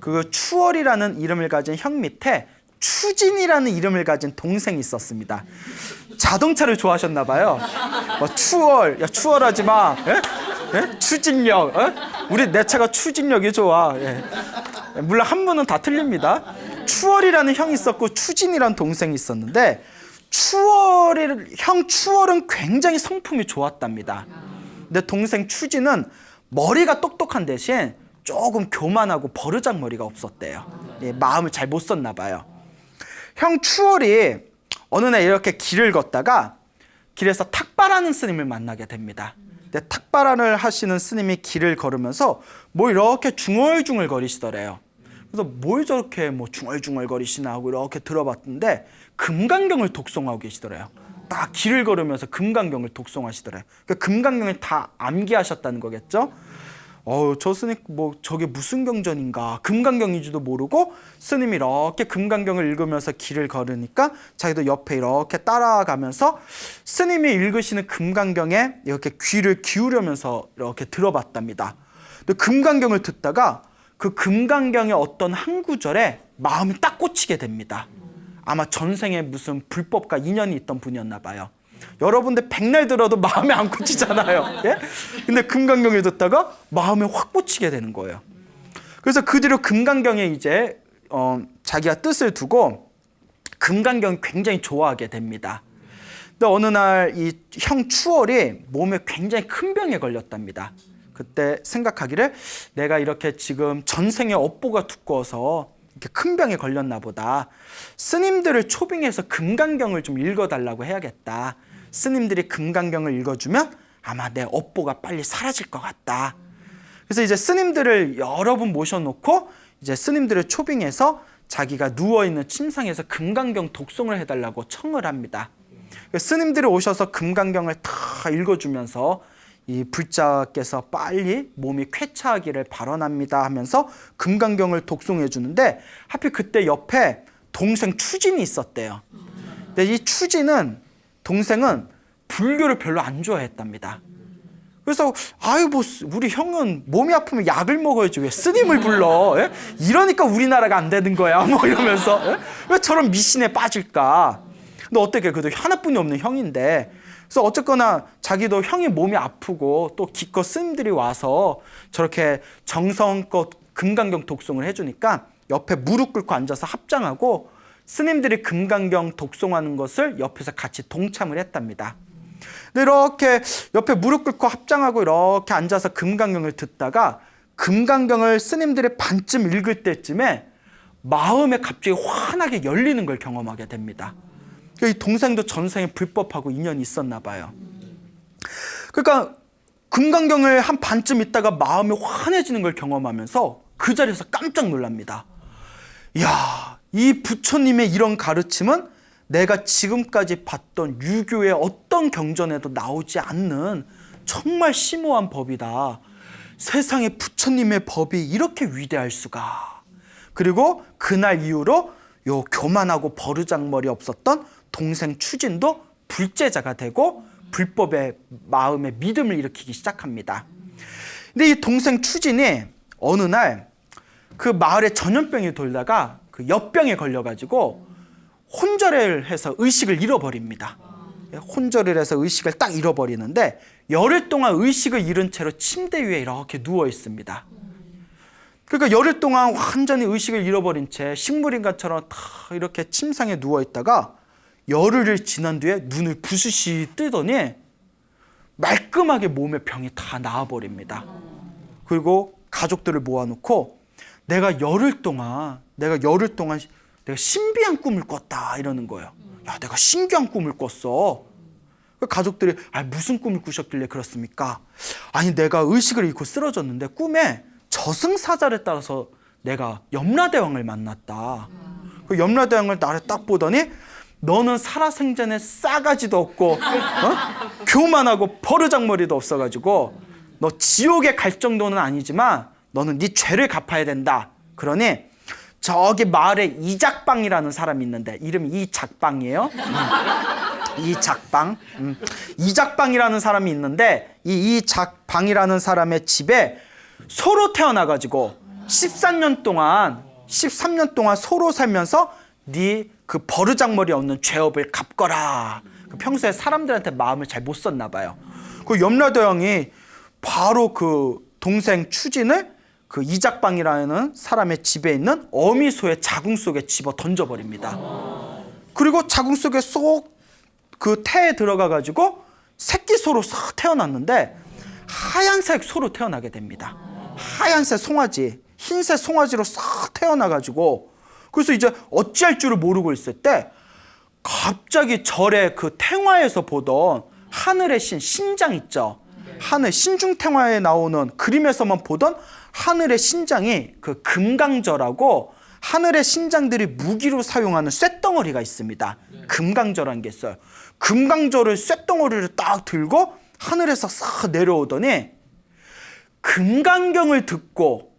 그 추월이라는 이름을 가진 형 밑에 추진이라는 이름을 가진 동생이 있었습니다. 자동차를 좋아하셨나 봐요. 추월, 야 추월하지 마. 예? 예? 추진력. 우리 내 차가 추진력이 좋아. 예. 물론 한 분은 다 틀립니다. 추월이라는 형이 있었고 추진이라는 동생이 있었는데 형 추월은 굉장히 성품이 좋았답니다. 근데 동생 추진은 머리가 똑똑한 대신 조금 교만하고 버르장머리가 없었대요. 예, 마음을 잘 못 썼나 봐요. 형 추월이 어느 날 이렇게 길을 걷다가 길에서 탁발하는 스님을 만나게 됩니다. 근데 탁발을 하시는 스님이 길을 걸으면서 뭐 이렇게 중얼중얼 거리시더래요. 그래서 뭘 저렇게 뭐 중얼중얼 거리시나 하고 이렇게 들어봤는데 금강경을 독송하고 계시더래요. 딱 길을 걸으면서 금강경을 독송하시더래요. 그러니까 금강경을 다 암기하셨다는 거겠죠. 저 스님 뭐 저게 무슨 경전인가 금강경인지도 모르고 스님이 이렇게 금강경을 읽으면서 길을 걸으니까 자기도 옆에 이렇게 따라가면서 스님이 읽으시는 금강경에 이렇게 귀를 기울이면서 이렇게 들어봤답니다. 근데 금강경을 듣다가 그 금강경의 어떤 한 구절에 마음이 딱 꽂히게 됩니다. 아마 전생에 무슨 불법과 인연이 있던 분이었나 봐요. 여러분들 백날 들어도 마음에 안 꽂히잖아요. 예? 근데 금강경을 듣다가 마음에 확 꽂히게 되는 거예요. 그래서 그 뒤로 금강경에 이제 자기가 뜻을 두고 금강경 굉장히 좋아하게 됩니다. 근데 어느 날 이 형 추월이 몸에 굉장히 큰 병에 걸렸답니다. 그때 생각하기를 내가 이렇게 지금 전생에 업보가 두꺼워서 이렇게 큰 병에 걸렸나 보다. 스님들을 초빙해서 금강경을 좀 읽어달라고 해야겠다. 스님들이 금강경을 읽어주면 아마 내 업보가 빨리 사라질 것 같다. 그래서 이제 스님들을 여러 분 모셔놓고 이제 스님들을 초빙해서 자기가 누워있는 침상에서 금강경 독송을 해달라고 청을 합니다. 스님들이 오셔서 금강경을 다 읽어주면서 이 불자께서 빨리 몸이 쾌차하기를 발언합니다 하면서 금강경을 독송해 주는데 하필 그때 옆에 동생 추진이 있었대요. 근데 이 동생은 불교를 별로 안 좋아했답니다. 그래서 뭐 우리 형은 몸이 아프면 약을 먹어야지 왜 스님을 불러? 예? 이러니까 우리나라가 안 되는 거야. 뭐 이러면서 예? 왜 저런 미신에 빠질까? 근데 어떻게 그래도 하나뿐이 없는 형인데 그래서 어쨌거나 자기도 형이 몸이 아프고 또 기껏 스님들이 와서 저렇게 정성껏 금강경 독송을 해주니까 옆에 무릎 꿇고 앉아서 합장하고 스님들이 금강경 독송하는 것을 옆에서 같이 동참을 했답니다. 근데 이렇게 옆에 무릎 꿇고 합장하고 이렇게 앉아서 금강경을 듣다가 금강경을 스님들이 반쯤 읽을 때쯤에 마음에 갑자기 환하게 열리는 걸 경험하게 됩니다. 이 동생도 전생에 불법하고 인연이 있었나 봐요. 그러니까 금강경을 한 반쯤 있다가 마음이 환해지는 걸 경험하면서 그 자리에서 깜짝 놀랍니다. 이야, 이 부처님의 이런 가르침은 내가 지금까지 봤던 유교의 어떤 경전에도 나오지 않는 정말 심오한 법이다. 세상에 부처님의 법이 이렇게 위대할 수가. 그리고 그날 이후로 요 교만하고 버르장머리 없었던 동생 추진도 불제자가 되고 불법의 마음에 믿음을 일으키기 시작합니다. 근데 이 동생 추진이 어느 날 그 마을에 전염병이 돌다가 그 엿병에 걸려가지고 혼절을 해서 의식을 잃어버립니다. 혼절을 해서 의식을 딱 잃어버리는데 열흘 동안 의식을 잃은 채로 침대 위에 이렇게 누워 있습니다. 그러니까 열흘 동안 완전히 의식을 잃어버린 채 식물인간처럼 다 이렇게 침상에 누워 있다가 열흘을 지난 뒤에 눈을 부스시 뜨더니 말끔하게 몸의 병이 다 나아버립니다. 그리고 가족들을 모아놓고 내가 열흘 동안 내가 신비한 꿈을 꿨다 이러는 거예요. 야, 내가 신기한 꿈을 꿨어. 가족들이 무슨 꿈을 꾸셨길래 그렇습니까? 아니, 내가 의식을 잃고 쓰러졌는데 꿈에 저승사자를 따라서 내가 염라대왕을 만났다. 그 염라대왕을 나를 딱 보더니 너는 살아생전에 싸가지도 없고 교만하고 버르장머리도 없어가지고 너 지옥에 갈 정도는 아니지만 너는 네 죄를 갚아야 된다. 그러니 저기 마을에 이작방이라는 사람이 있는데 이름이 이작방이에요. 이작방. 이작방이라는 사람이 있는데 이 이작방이라는 사람의 집에 소로 태어나가지고 13년 동안 소로 살면서 네 그 버르장머리 없는 죄업을 갚거라. 평소에 사람들한테 마음을 잘 못 썼나 봐요. 그 염라대왕이 바로 그 동생 추진을 그 이작방이라는 사람의 집에 있는 어미소의 자궁 속에 집어 던져버립니다. 그리고 자궁 속에 쏙 그 태에 들어가가지고 새끼 소로 싹 태어났는데 하얀색 소로 태어나게 됩니다. 하얀색 송아지, 흰색 송아지로 싹 태어나가지고 그래서 이제 어찌할 줄을 모르고 있을 때 갑자기 절에 그 탱화에서 보던 하늘의 신장 있죠. 하늘 신중탱화에 나오는 그림에서만 보던 하늘의 신장이 그 금강저라고 하늘의 신장들이 무기로 사용하는 쇳덩어리가 있습니다. 금강저라는 게 있어요. 금강저를 쇳덩어리를 딱 들고 하늘에서 싹 내려오더니 금강경을 듣고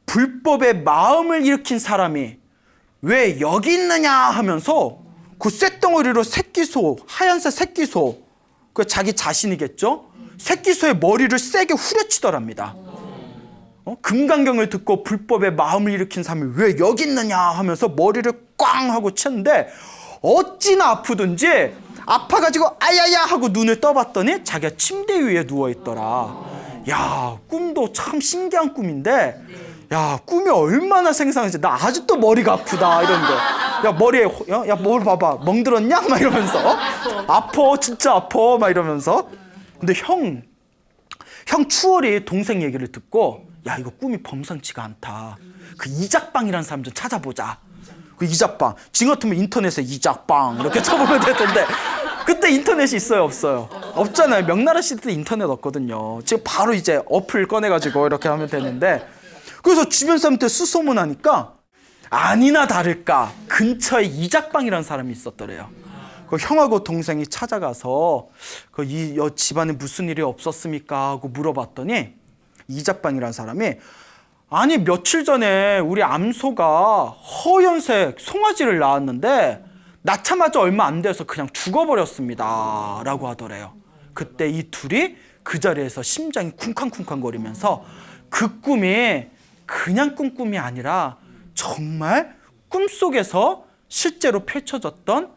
불법의 마음을 일으킨 사람이 왜 여기 있느냐 하면서 그 쇳덩어리로 새끼소, 하얀색 새끼소, 그 자기 자신이겠죠? 새끼소의 머리를 세게 후려치더랍니다. 금강경을 듣고 불법의 마음을 일으킨 사람이 왜 여기 있느냐 하면서 머리를 꽝 하고 쳤는데 어찌나 아프든지 아파가지고 아야야 하고 눈을 떠봤더니 자기가 침대 위에 누워있더라. 야, 꿈도 참 신기한 꿈인데 야, 꿈이 얼마나 생생한지 나 아직도 머리가 아프다 이러는데 야, 머리에 야, 뭘 봐봐 멍들었냐? 막 이러면서 아파 진짜 아파 막 이러면서 근데 형 추월이 동생 얘기를 듣고 야, 이거 꿈이 범상치가 않다. 그 이작방이라는 사람 좀 찾아보자. 그 이작방 지금 같으면 인터넷에 이작방 이렇게 쳐보면 될 텐데 그때 인터넷이 있어요 없어요? 없잖아요. 명나라 시대 때 인터넷 없거든요. 지금 바로 이제 어플 꺼내가지고 이렇게 하면 되는데 그래서 주변 사람한테 수소문하니까 아니나 다를까 근처에 이작방이라는 사람이 있었더래요. 그 형하고 동생이 찾아가서 이 집안에 무슨 일이 없었습니까 하고 물어봤더니 이작방이라는 사람이 아니 며칠 전에 우리 암소가 허연색 송아지를 낳았는데 낳자마자 얼마 안 돼서 그냥 죽어버렸습니다 라고 하더래요. 그때 이 둘이 그 자리에서 심장이 쿵쾅쿵쾅 거리면서 그 꿈이 그냥 꿈이 아니라 정말 꿈속에서 실제로 펼쳐졌던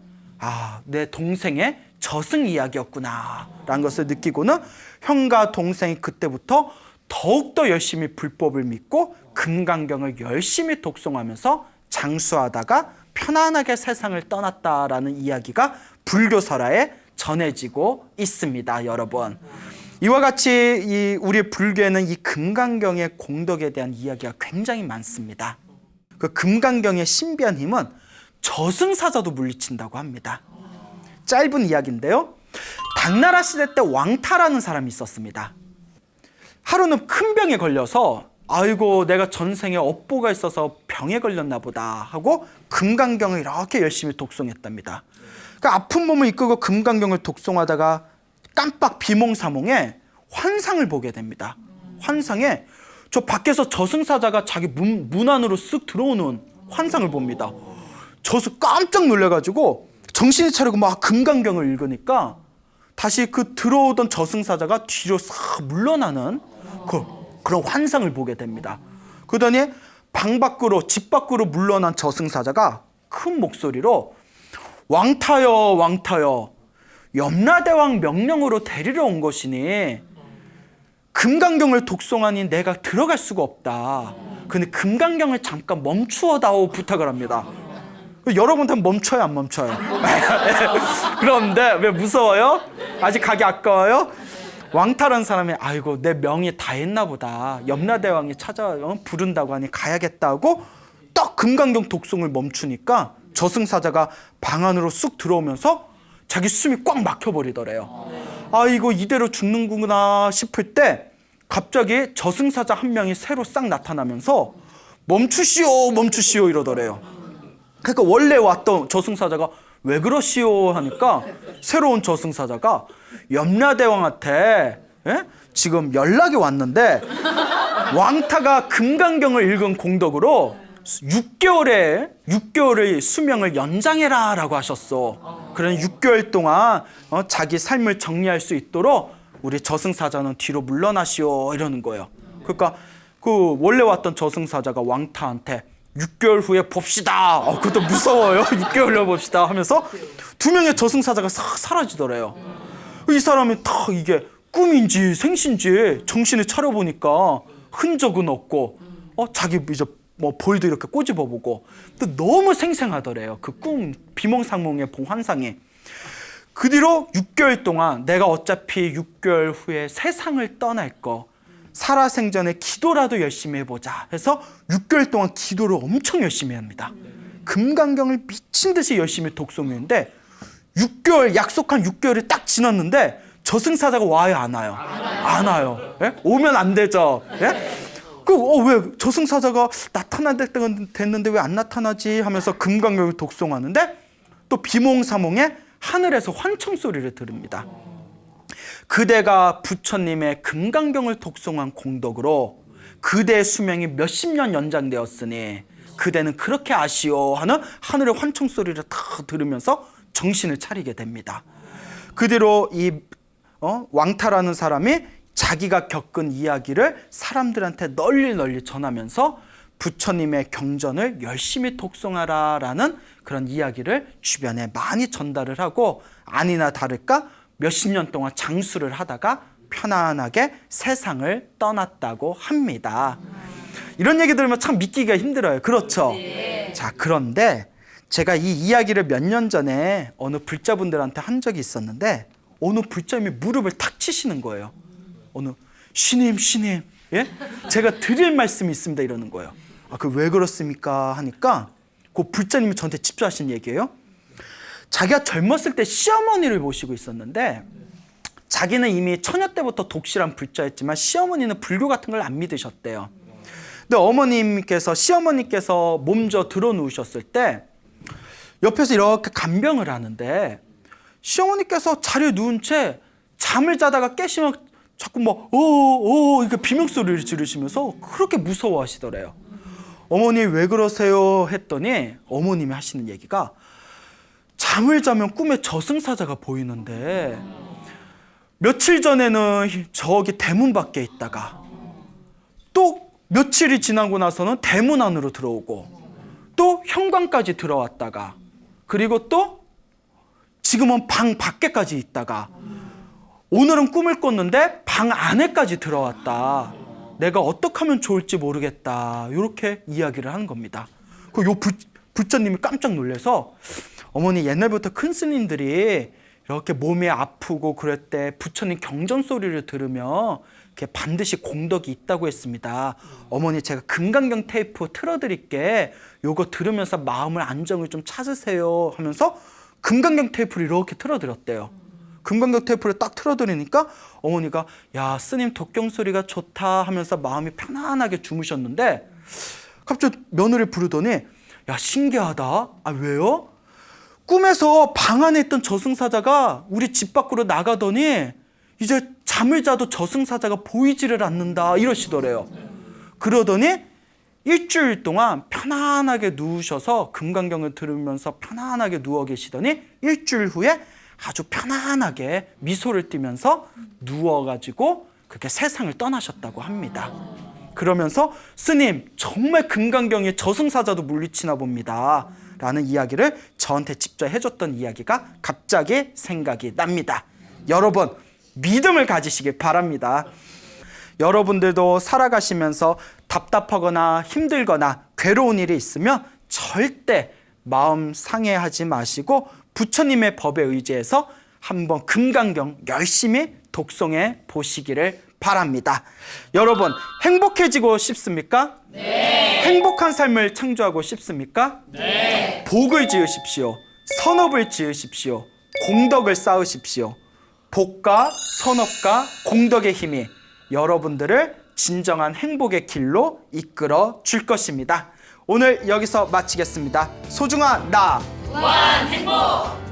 내 동생의 저승 이야기였구나 라는 것을 느끼고는 형과 동생이 그때부터 더욱더 열심히 불법을 믿고 금강경을 열심히 독송하면서 장수하다가 편안하게 세상을 떠났다라는 이야기가 불교설화에 전해지고 있습니다. 여러분, 이와 같이 우리 불교에는 이 금강경의 공덕에 대한 이야기가 굉장히 많습니다. 그 금강경의 신비한 힘은 저승사자도 물리친다고 합니다. 짧은 이야기인데요. 당나라 시대 때 왕타라는 사람이 있었습니다. 하루는 큰 병에 걸려서 아이고 내가 전생에 업보가 있어서 병에 걸렸나 보다 하고 금강경을 이렇게 열심히 독송했답니다. 그 아픈 몸을 이끌고 금강경을 독송하다가 깜빡 비몽사몽에 환상을 보게 됩니다. 환상에 저 밖에서 저승사자가 자기 문 안으로 쓱 들어오는 환상을 봅니다. 저수 깜짝 놀래가지고 정신이 차리고 막 금강경을 읽으니까 다시 그 들어오던 저승사자가 뒤로 싹 물러나는 그런 환상을 보게 됩니다. 그러더니 집 밖으로 물러난 저승사자가 큰 목소리로 왕타여 왕타여 염라대왕 명령으로 데리러 온 것이니 금강경을 독송하니 내가 들어갈 수가 없다. 근데 금강경을 잠깐 멈추어다오 부탁을 합니다. 여러분한테 멈춰요 안 멈춰요? 그런데 왜 무서워요? 아직 가기 아까워요? 왕타라는 사람이 아이고 내 명이 다 했나 보다. 염라대왕이 부른다고 하니 가야겠다고 딱 금강경 독송을 멈추니까 저승사자가 방 안으로 쑥 들어오면서 자기 숨이 꽉 막혀버리더래요. 아이고 이대로 죽는구나 싶을 때 갑자기 저승사자 한 명이 새로 싹 나타나면서 멈추시오 멈추시오 이러더래요. 그러니까 원래 왔던 저승사자가 왜 그러시오 하니까 새로운 저승사자가 염라대왕한테 지금 연락이 왔는데 왕타가 금강경을 읽은 공덕으로 6개월의 수명을 연장해라 라고 하셨어. 그런 6개월 동안 자기 삶을 정리할 수 있도록 우리 저승사자는 뒤로 물러나시오 이러는 거예요. 그러니까 그 원래 왔던 저승사자가 왕타한테 6개월 후에 봅시다. 그것도 무서워요. 6개월 후에 봅시다 하면서 두 명의 저승사자가 싹 사라지더래요. 이 사람이 다 이게 꿈인지 생신지 정신을 차려보니까 흔적은 없고 자기 이제 뭐 볼도 이렇게 꼬집어보고 또 너무 생생하더래요. 그 꿈 비몽사몽의 본 환상이. 그 뒤로 6개월 동안 내가 어차피 6개월 후에 세상을 떠날 거 살아생전에 기도라도 열심히 해보자 해서 6개월 동안 기도를 엄청 열심히 합니다. 금강경을 미친 듯이 열심히 독송했는데 6개월 약속한 6개월이 딱 지났는데 저승사자가 와요 안 와요? 안 와요. 예? 오면 안 되죠. 예? 왜 저승사자가 나타날 때가 됐는데 왜 안 나타나지 하면서 금강경을 독송하는데 또 비몽사몽에 하늘에서 환청 소리를 들읍니다. 그대가 부처님의 금강경을 독송한 공덕으로 그대의 수명이 몇십 년 연장되었으니 그대는 그렇게 아시오 하는 하늘의 환청 소리를 다 들으면서 정신을 차리게 됩니다. 그대로 이 왕타라는 사람이 자기가 겪은 이야기를 사람들한테 널리 전하면서 부처님의 경전을 열심히 독송하라라는 그런 이야기를 주변에 많이 전달을 하고 아니나 다를까 몇십 년 동안 장수를 하다가 편안하게 세상을 떠났다고 합니다. 이런 얘기 들으면 참 믿기가 힘들어요. 그렇죠? 네. 자, 그런데 제가 이 이야기를 몇 년 전에 어느 불자분들한테 한 적이 있었는데 어느 불자님이 무릎을 탁 치시는 거예요. 신임 예? 제가 드릴 말씀이 있습니다 이러는 거예요. 그 왜 그렇습니까 하니까 그 불자님이 저한테 집중하신 얘기예요. 자기가 젊었을 때 시어머니를 모시고 있었는데 자기는 이미 처녀 때부터 독실한 불자였지만 시어머니는 불교 같은 걸 안 믿으셨대요. 근데 시어머니께서 몸져 들어 누우셨을 때 옆에서 이렇게 간병을 하는데 시어머니께서 자리에 누운 채 잠을 자다가 깨시면 자꾸 이렇게 비명소리를 지르시면서 그렇게 무서워하시더래요. 어머니 왜 그러세요 했더니 어머님이 하시는 얘기가 잠을 자면 꿈에 저승사자가 보이는데 며칠 전에는 저기 대문 밖에 있다가 또 며칠이 지나고 나서는 대문 안으로 들어오고 또 현관까지 들어왔다가 그리고 또 지금은 방 밖에까지 있다가 오늘은 꿈을 꿨는데 방 안에까지 들어왔다. 내가 어떻게 하면 좋을지 모르겠다. 이렇게 이야기를 하는 겁니다. 요 불자님이 깜짝 놀라서 어머니 옛날부터 큰 스님들이 이렇게 몸이 아프고 그럴 때 부처님 경전 소리를 들으면 반드시 공덕이 있다고 했습니다. 어머니 제가 금강경 테이프 틀어드릴게. 요거 들으면서 마음을 안정을 좀 찾으세요 하면서 금강경 테이프를 이렇게 틀어드렸대요. 금강경 테이프를 딱 틀어드리니까 어머니가 야 스님 독경 소리가 좋다 하면서 마음이 편안하게 주무셨는데 갑자기 며느리 부르더니 야 신기하다. 아 왜요? 꿈에서 방 안에 있던 저승사자가 우리 집 밖으로 나가더니 이제 잠을 자도 저승사자가 보이지를 않는다 이러시더래요. 그러더니 일주일 동안 편안하게 누우셔서 금강경을 들으면서 편안하게 누워 계시더니 일주일 후에 아주 편안하게 미소를 띠면서 누워가지고 그렇게 세상을 떠나셨다고 합니다. 그러면서 스님 정말 금강경이 저승사자도 물리치나 봅니다 라는 이야기를 저한테 직접 해줬던 이야기가 갑자기 생각이 납니다. 여러분 믿음을 가지시길 바랍니다. 여러분들도 살아가시면서 답답하거나 힘들거나 괴로운 일이 있으면 절대 마음 상해하지 마시고 부처님의 법에 의지해서 한번 금강경 열심히 독송해 보시기를 바랍니다. 여러분 행복해지고 싶습니까? 네. 행복한 삶을 창조하고 싶습니까? 네. 복을 지으십시오. 선업을 지으십시오. 공덕을 쌓으십시오. 복과 선업과 공덕의 힘이 여러분들을 진정한 행복의 길로 이끌어 줄 것입니다. 오늘 여기서 마치겠습니다. 소중한 나 무한 행복